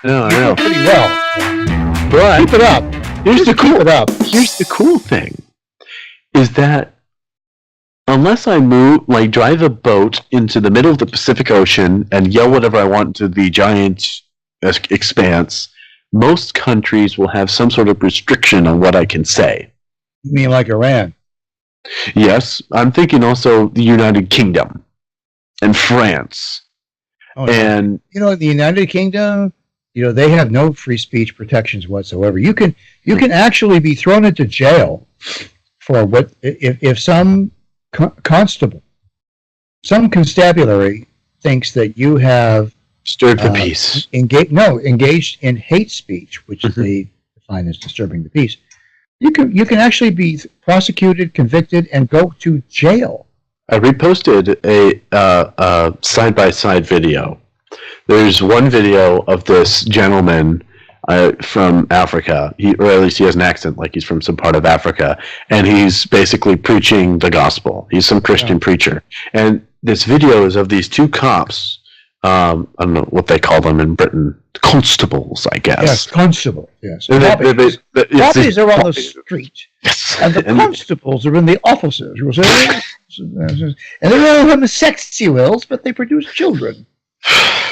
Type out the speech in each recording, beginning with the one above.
No, I You know. do pretty well. But Keep it up. here's the Keep it up. Here's the cool thing, is that unless I drive a boat into the middle of the Pacific Ocean and yell whatever I want to the giant expanse, most countries will have some sort of restriction on what I can say. You mean like Iran? Yes, I'm thinking also the United Kingdom and France. Oh, no. And The United Kingdom, they have no free speech protections whatsoever. You can actually be thrown into jail for what if some constable, some constabulary thinks that you have disturbed the peace. Engaged in hate speech, which they define as disturbing the peace. You can actually be prosecuted, convicted, and go to jail. I reposted a side-by-side video. There's one video of this gentleman from Africa, or at least he has an accent like he's from some part of Africa, and he's basically preaching the gospel. He's some Christian preacher. And this video is of these two cops, I don't know what they call them in Britain, constables, I guess. Yes, constable, yes. Poppies are on the street, yes. And the constables are in the offices. And they're all homosexuals, but they produce children.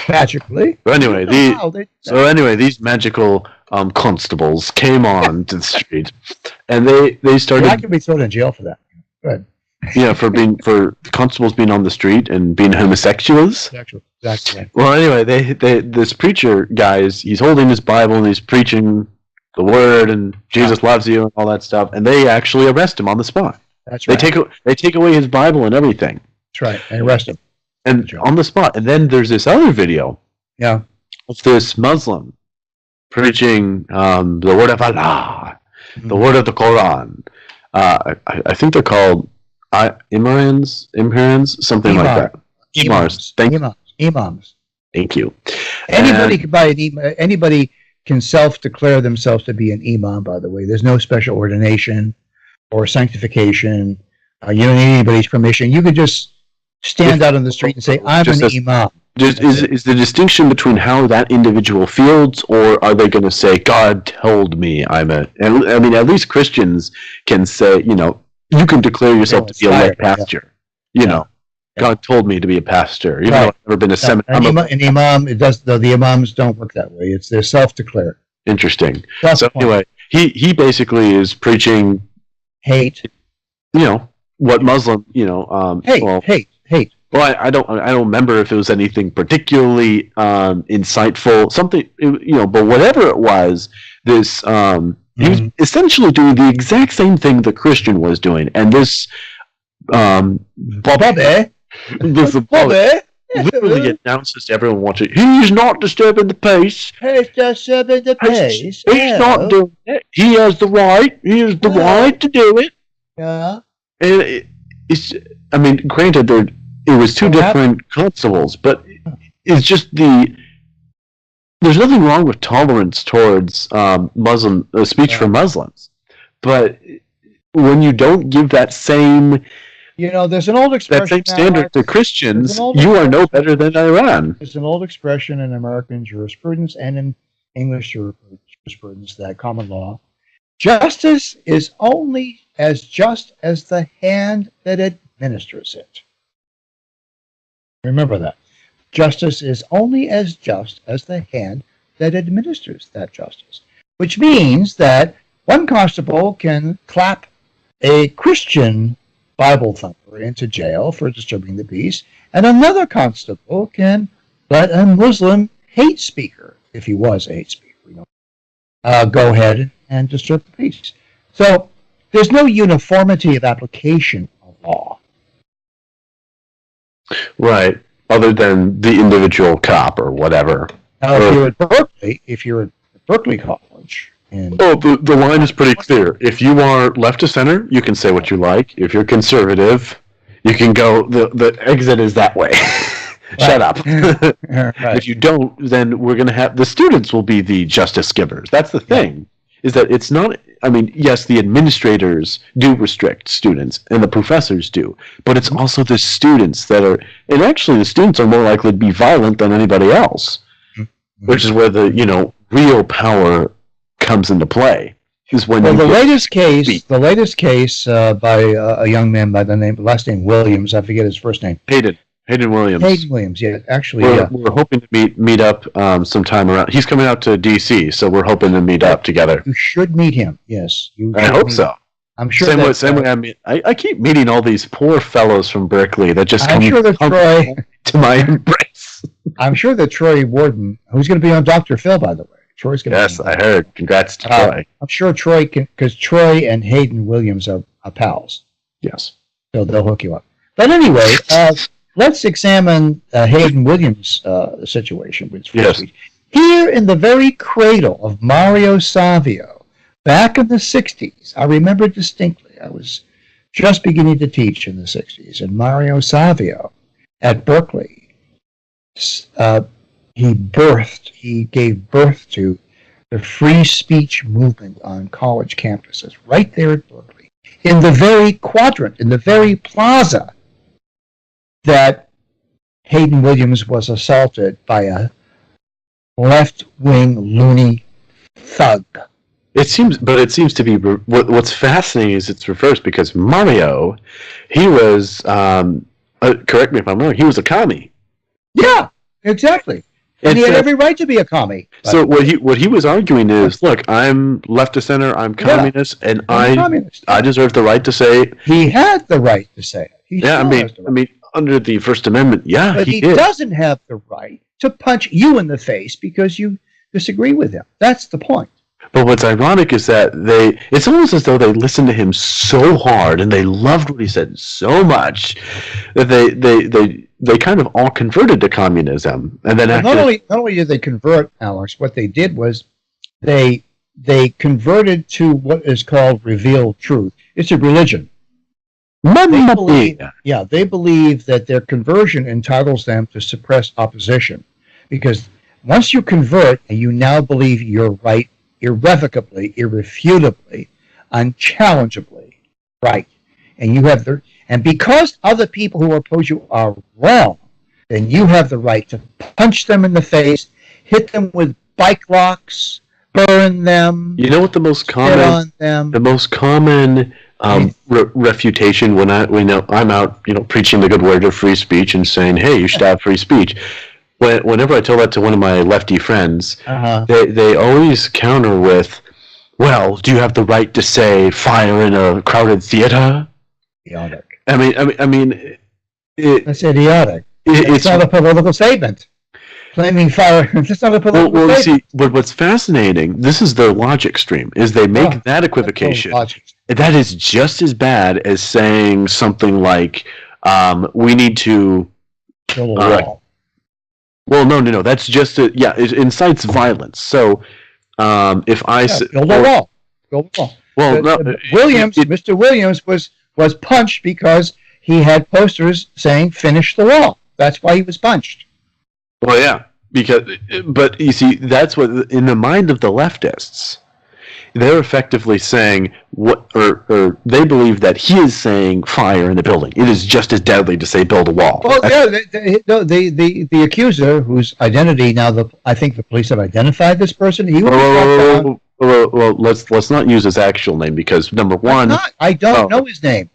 Magically. So anyway, these magical constables came on to the street, and they started. I could be thrown in jail for that. Good. Yeah, for constables being on the street and being homosexuals. Exactly. Well, anyway, this preacher guy he's holding his Bible and he's preaching the word and Jesus loves you and all that stuff, and they actually arrest him on the spot. That's right. They take away his Bible and everything. That's right, and arrest him. And on the spot. And then there's this other video. Yeah. Of this Muslim preaching the word of Allah, the word of the Quran. I think they're called Imams, something like that. Imams. Thank you. Anybody can self-declare themselves to be an imam, by the way. There's no special ordination or sanctification. You don't need anybody's permission. You could just stand out on the street and say, I'm an imam. Is the distinction between how that individual feels, or are they going to say, God told me I'm a... And, I mean, at least Christians can say, you can declare yourself to be a lay pastor. God told me to be a pastor. Even though I've never been a seminary. An imam, the imams don't work that way. They're self-declared. Interesting. So anyway, he basically is preaching... Hate. What Muslim, hate. Well, I don't remember if it was anything particularly insightful, something, but whatever it was, this he was essentially doing the exact same thing the Christian was doing, and this Bobby literally announces to everyone watching, he's not disturbing the peace. He's disturbing the peace. He's not doing it. He has the right. He has the right to do it. Yeah. And granted, it was two different constables, but it's just there's nothing wrong with tolerance towards Muslim speech for Muslims, but when you don't give that same there's an old expression, that same standard to Christians, you are no better than Iran. There's an old expression in American jurisprudence and in English jurisprudence, that common law, justice is only as just as the hand that administers it. Remember that. Justice is only as just as the hand that administers that justice. Which means that one constable can clap a Christian Bible thumper into jail for disturbing the peace, and another constable can let a Muslim hate speaker, if he was a hate speaker, go ahead and disturb the peace. So there's no uniformity of application of law. Right, other than the individual cop or whatever. Now, if you're at Berkeley College... the line is pretty clear. If you are left of center, you can say what you like. If you're conservative, you can go... The exit is that way. Shut up. Right. If you don't, then we're going to have... The students will be the justice givers. That's the thing. Is that it's not... yes, the administrators do restrict students, and the professors do, but it's also the students that are... And actually, the students are more likely to be violent than anybody else. which is where the real power comes into play. Is when the latest case by a young man by the last name Williams. I forget his first name. Hayden Williams. Hayden Williams. Yeah, actually, we're hoping to meet up sometime around. He's coming out to DC, so we're hoping to meet up together. You should meet him. Yes, I hope so. I'm sure. Same way. I keep meeting all these poor fellows from Berkeley that just come to my embrace. I'm sure that Troy Warden, who's going to be on Dr. Phil, by the way. Troy's going to. Yes, I heard. Congrats to Troy. I'm sure Troy can, because Troy and Hayden Williams are pals. Yes. So they'll hook you up. But anyway, let's examine Hayden Williams' situation with free speech. Here in the very cradle of Mario Savio, back in the 60s, I remember distinctly, I was just beginning to teach in the 60s, and Mario Savio at Berkeley, he gave birth to the free speech movement on college campuses, right there at Berkeley, in the very quadrant, in the very plaza that Hayden Williams was assaulted by a left-wing loony thug. It seems to be what's fascinating is it's reversed because Mario, he was correct me if I'm wrong, he was a commie. Yeah, exactly. And he had every right to be a commie. So what he was arguing is, look, I'm left of center, I'm communist, and I deserve the right to say. He had the right to say it. I mean, under the First Amendment, but he doesn't have the right to punch you in the face because you disagree with him. That's the point. But what's ironic is that it's almost as though they listened to him so hard and they loved what he said so much that they kind of all converted to communism. And then not only did they convert, Alex, what they did was they converted to what is called revealed truth. It's a religion. They believe that their conversion entitles them to suppress opposition. Because once you convert and you now believe you're right, irrevocably, irrefutably, unchallengeably right, and because other people who oppose you are wrong, then you have the right to punch them in the face, hit them with bike locks, burn them. You know what the most common refutation when I'm out, preaching the good word of free speech and saying, hey, you should have free speech. Whenever I tell that to one of my lefty friends, they always counter with, well, do you have the right to say fire in a crowded theater? Idiotic. I mean, that's idiotic. It's not a political statement. Claiming fire, it's not a political statement. See, but what's fascinating, this is their logic stream, is they make that equivocation. That is just as bad as saying something like, we need to build a wall. Well, no. That's just it incites violence. So, if I build a wall. Well, Mr. Williams was punched because he had posters saying "Finish the wall." That's why he was punched. Well, yeah, but you see, that's what in the mind of the leftists, they're effectively saying or they believe that he is saying fire in the building. It is just as deadly to say build a wall. Well, the accuser, whose identity now I think the police have identified this person. He will well, let's not use his actual name because number one, I don't know his name,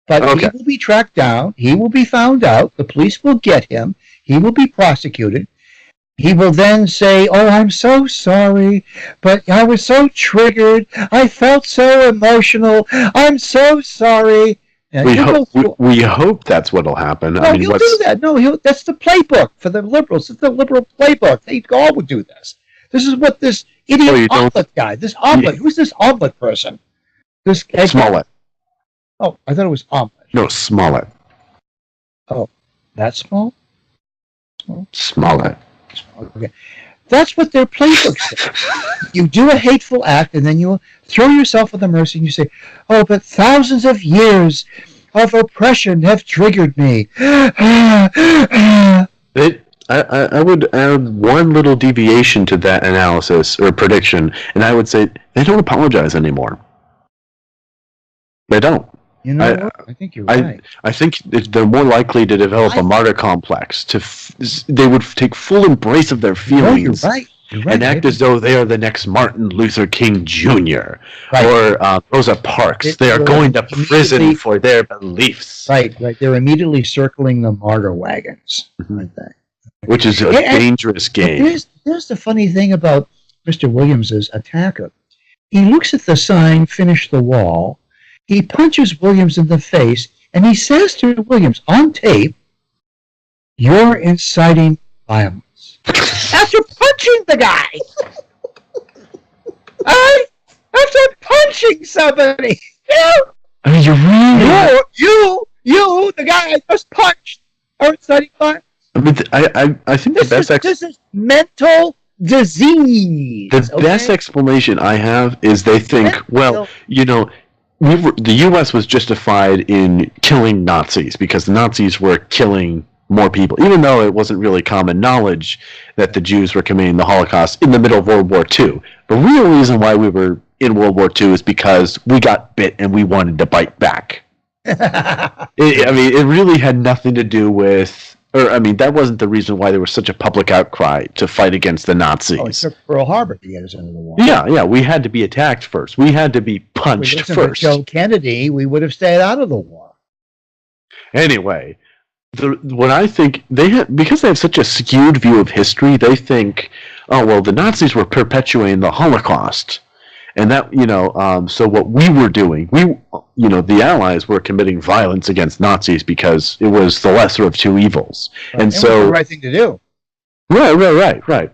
but he will be tracked down. He will be found out. The police will get him. He will be prosecuted. He will then say, oh, I'm so sorry, but I was so triggered. I felt so emotional. I'm so sorry. We hope that's what will happen. No, he'll do that. No, that's the playbook for the liberals. It's the liberal playbook. They all would do this. This is what this idiot omelet guy, who's this omelet person? This Smollett. Oh, I thought it was omelet. No, Smollett. Oh, that small? Smollett. Okay. That's what their playbook says. You do a hateful act, and then you throw yourself at the mercy, and you say, oh, but thousands of years of oppression have triggered me. I would add one little deviation to that analysis or prediction, and I would say they don't apologize anymore. They don't. You know what? I think you're right. I think they're more likely to develop a martyr complex. They would take full embrace of their feelings. You're right. And act as though they are the next Martin Luther King Jr. or Rosa Parks. They are going to prison for their beliefs. Right. They're immediately circling the martyr wagons, aren't they? Which is a dangerous game. Here's the funny thing about Mr. Williams's attacker. He looks at the sign, "Finish the Wall." He punches Williams in the face, and he says to Williams on tape, "You're inciting violence." After punching the guy! After punching somebody! I mean, You, the guy I just punched, are inciting violence. I mean, I think this is mental disease. The best explanation I have is they think, well, you know, the U.S. was justified in killing Nazis because the Nazis were killing more people, even though it wasn't really common knowledge that the Jews were committing the Holocaust in the middle of World War II. The real reason why we were in World War II is because we got bit and we wanted to bite back. It really had nothing to do with, that wasn't the reason why there was such a public outcry to fight against the Nazis. Oh, it took Pearl Harbor to get us into the war. Yeah, we had to be attacked first. We had to be punched first. If Joe Kennedy, we would have stayed out of the war. Anyway, what I think because they have such a skewed view of history, they think, oh well, the Nazis were perpetuating the Holocaust, and that so what we were doing, the Allies were committing violence against Nazis because it was the lesser of two evils, and so it was the right thing to do. Right.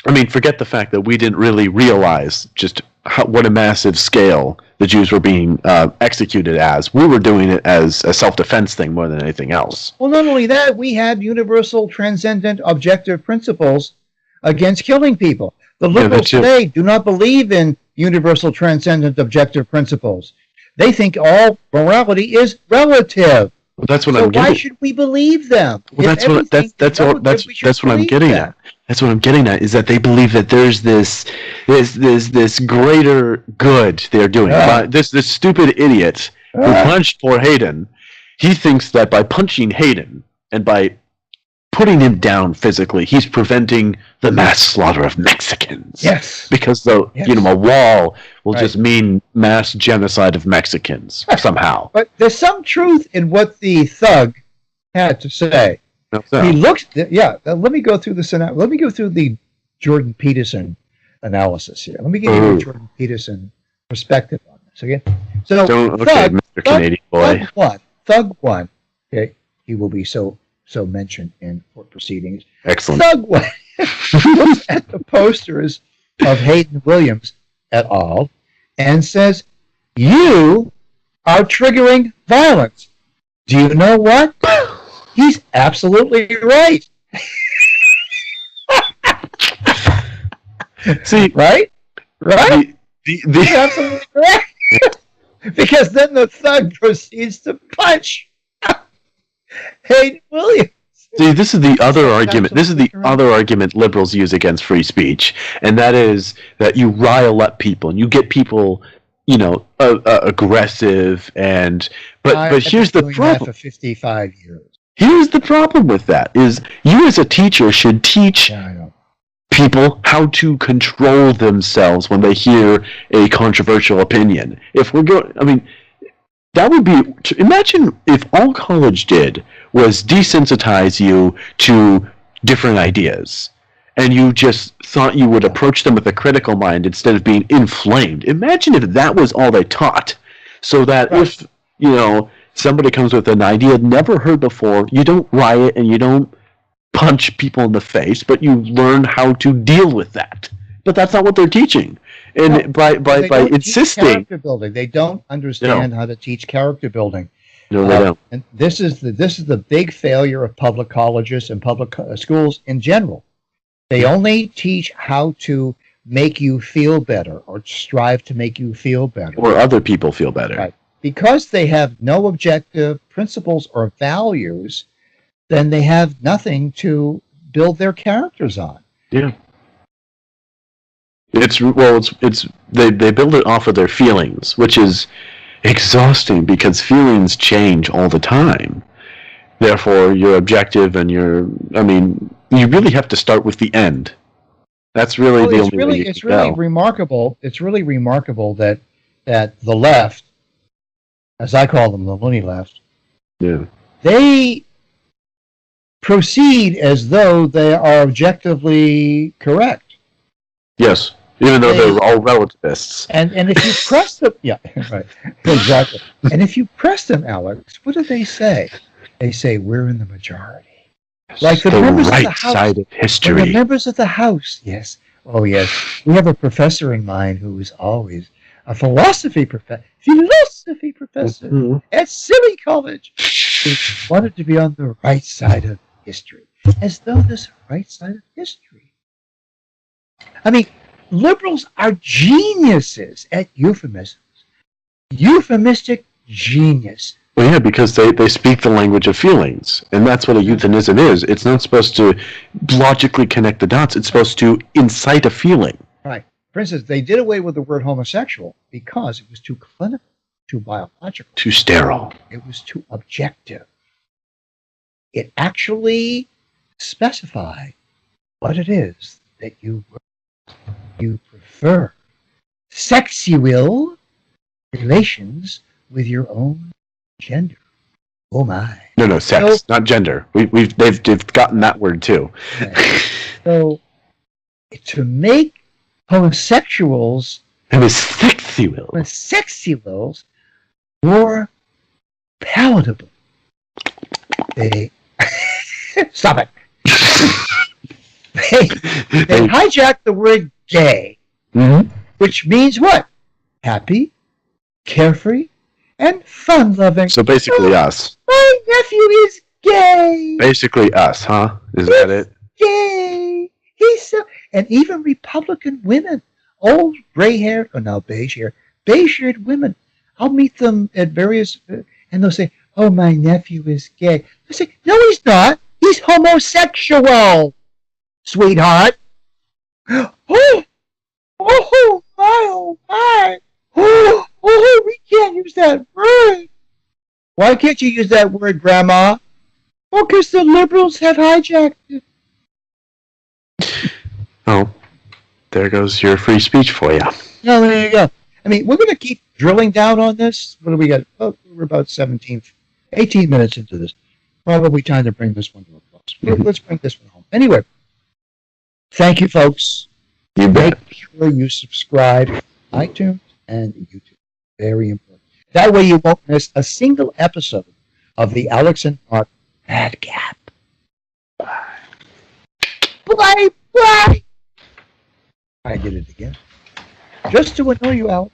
I mean, forget the fact that we didn't really realize just what a massive scale the Jews were being executed as. We were doing it as a self-defense thing more than anything else. Well, not only that, we had universal, transcendent, objective principles against killing people. The liberals today do not believe in universal, transcendent, objective principles. They think all morality is relative. Well, that's what I'm getting. Why should we believe them? Well, that's what I'm getting at. That's what I'm getting at, is that they believe that there's this greater good they're doing. This stupid idiot who punched poor Hayden, he thinks that by punching Hayden and by putting him down physically, he's preventing the mass slaughter of Mexicans. Yes. Because a wall will just mean mass genocide of Mexicans somehow. But there's some truth in what the thug had to say. He looks. Let me go through Let me go through the Jordan Peterson analysis here. Let me give you the Jordan Peterson perspective on this. Okay. So, Mr. Canadian boy. Thug one. Okay, he will be so mentioned in court proceedings. Excellent. Thug one looks at the posters of Hayden Williams et al. And says, "You are triggering violence. Do you know what?" He's absolutely right. See, right? He's absolutely right. Because then the thug proceeds to punch Hayden Williams. See, this is the other argument. This is the other argument liberals use against free speech, and that is that you rile up people and you get people, aggressive but here's the problem. For 55 years. Here's the problem with that, is you as a teacher should teach people how to control themselves when they hear a controversial opinion. If we're going, that would be, imagine if all college did was desensitize you to different ideas, and you just thought you would approach them with a critical mind instead of being inflamed. Imagine if that was all they taught, so that if, somebody comes with an idea never heard before, you don't riot and you don't punch people in the face, but you learn how to deal with that. But that's not what they're teaching. And by insisting, character building, they don't understand how to teach character building. No, they don't. And this is the big failure of public colleges and public schools in general. They only teach how to make you feel better, or strive to make you feel better, or other people feel better. Right. Because they have no objective principles or values, then they have nothing to build their characters on. Yeah. They build it off of their feelings, which is exhausting because feelings change all the time. Therefore, your objective and you really have to start with the end. That's really the only way you can go. Remarkable. It's really remarkable that the left, as I call them, the loony left, Yeah. they proceed as though they are objectively correct. Yes, even though they're all relativists. And if you press them, yeah, right, exactly. And if you press them, Alex, what do they say? They say we're in the majority. Like the members right of the House, side of history. when the members of the House, yes, oh yes, we have a professor in mind who is always a philosophy professor Mm-hmm. at Silly College, who wanted to be on the right side of history, as though there's a right side of history. I mean, liberals are geniuses at euphemisms, euphemistic genius. Well, yeah, because they speak the language of feelings, and that's what a euphemism is. It's not supposed to logically connect the dots. It's supposed to incite a feeling. Right. For instance, they did away with the word homosexual because it was too clinical, too biological, Too sterile. it was too objective. It actually specified what it is that you prefer. Sexual relations with your own gender. Oh my. No, sex, not gender. They've gotten that word too. Right. So to make homosexuals more palatable, they stop it. They hijack the word gay, which means what? Happy, carefree, and fun-loving. So basically us. My nephew is gay. Basically us, huh? Is that it? Gay. He's so... And even Republican women, old gray-haired, or now beige-haired women, I'll meet them at various, and they'll say, oh, my nephew is gay. I say, no, he's not. He's homosexual, sweetheart. Oh, my. Oh, we can't use that word. Why can't you use that word, Grandma? Oh, because the liberals have hijacked it. Oh, there goes your free speech for you. No, there you go. I mean, we're going to keep drilling down on this. What do we got? Oh, we're about 18 minutes into this. Probably time to bring this one to a close. Let's bring this one home. Anyway, thank you, folks. You bet. Make sure you subscribe to iTunes and YouTube. Very important. That way you won't miss a single episode of the Alex and Mark Mad Gap. Bye. I did it again. Just to annoy you, Alex.